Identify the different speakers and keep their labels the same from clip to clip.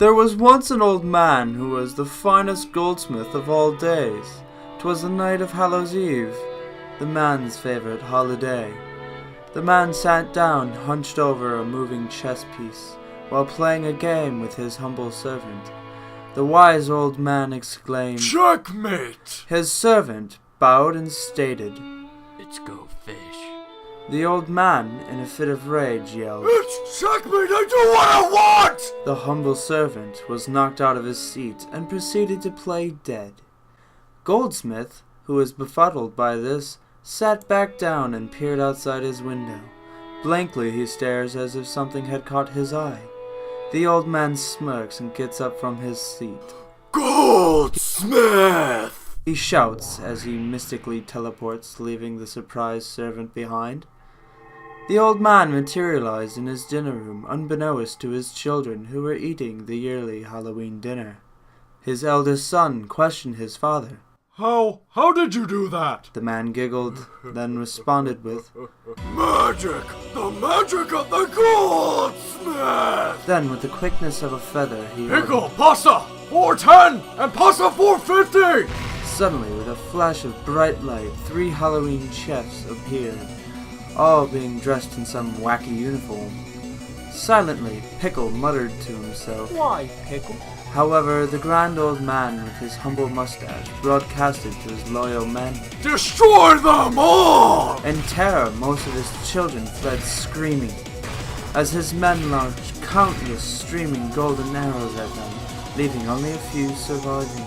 Speaker 1: There was once an old man who was the finest goldsmith of all days. 'Twas the night of Hallows Eve, the man's favourite holiday. The man sat down, hunched over a moving chess piece, while playing a game with his humble servant. The wise old man exclaimed,
Speaker 2: "Checkmate!"
Speaker 1: His servant bowed and stated,
Speaker 3: "Let's go fish."
Speaker 1: The old man, in a fit of rage, yelled,
Speaker 2: "It's checkmate! I do what I want!"
Speaker 1: The humble servant was knocked out of his seat and proceeded to play dead. Goldsmith, who was befuddled by this, sat back down and peered outside his window. Blankly he stares as if something had caught his eye. The old man smirks and gets up from his seat.
Speaker 2: "Goldsmith!"
Speaker 1: He shouts as he mystically teleports, leaving the surprised servant behind. The old man materialized in his dinner room, unbeknownst to his children who were eating the yearly Halloween dinner. His eldest son questioned his father.
Speaker 2: How did you do that?"
Speaker 1: The man giggled, then responded with,
Speaker 2: "Magic! The magic of the goldsmith!"
Speaker 1: Then with the quickness of a feather he
Speaker 2: "Pickle, pasta, 410, and pasta 450!
Speaker 1: Suddenly, with a flash of bright light, 3 Halloween chefs appeared, all being dressed in some wacky uniform. Silently, Pickle muttered to himself,
Speaker 3: Why, Pickle?
Speaker 1: However, the grand old man with his humble mustache broadcasted to his loyal men.
Speaker 2: Destroy them all!
Speaker 1: In terror, most of his children fled screaming, as his men launched countless streaming golden arrows at them, leaving only a few surviving.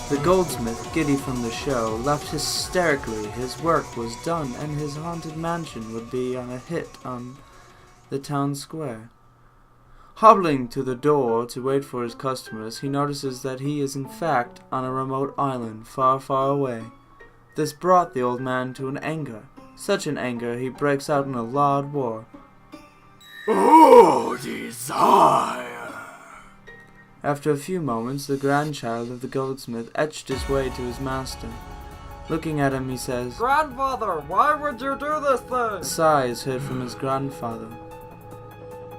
Speaker 1: The goldsmith, giddy from the show, laughed hysterically. His work was done, and his haunted mansion would be on a hit on the town square. Hobbling to the door to wait for his customers, he notices that he is in fact on a remote island far, far away. This brought the old man to an anger. Such an anger he breaks out in a loud war.
Speaker 2: Oh, desire!
Speaker 1: After a few moments, the grandchild of the goldsmith etched his way to his master. Looking at him, he says,
Speaker 3: Grandfather, why would you do this thing?
Speaker 1: A sigh is heard from his grandfather.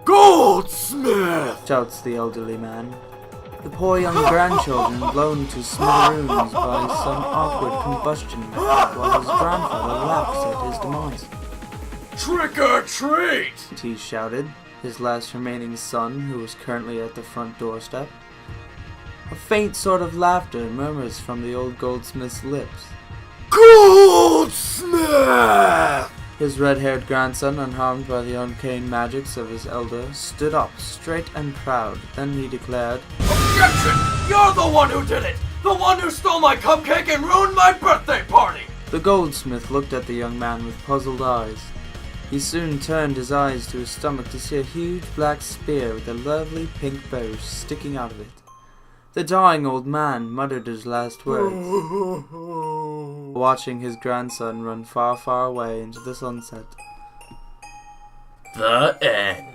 Speaker 2: Goldsmith!
Speaker 1: Shouts the elderly man. The poor young grandchildren blown to smithereens by some awkward combustion method while his grandfather laughs at his demise.
Speaker 2: Trick or treat!
Speaker 1: He shouted, his last remaining son, who was currently at the front doorstep. A faint sort of laughter murmurs from the old goldsmith's lips.
Speaker 2: Goldsmith!
Speaker 1: His red-haired grandson, unharmed by the arcane magics of his elder, stood up, straight and proud. Then he declared,
Speaker 2: Objection! You're the one who did it! The one who stole my cupcake and ruined my birthday party!
Speaker 1: The goldsmith looked at the young man with puzzled eyes. He soon turned his eyes to his stomach to see a huge black spear with a lovely pink bow sticking out of it. The dying old man muttered his last words, watching his grandson run far, far away into the sunset.
Speaker 3: The end.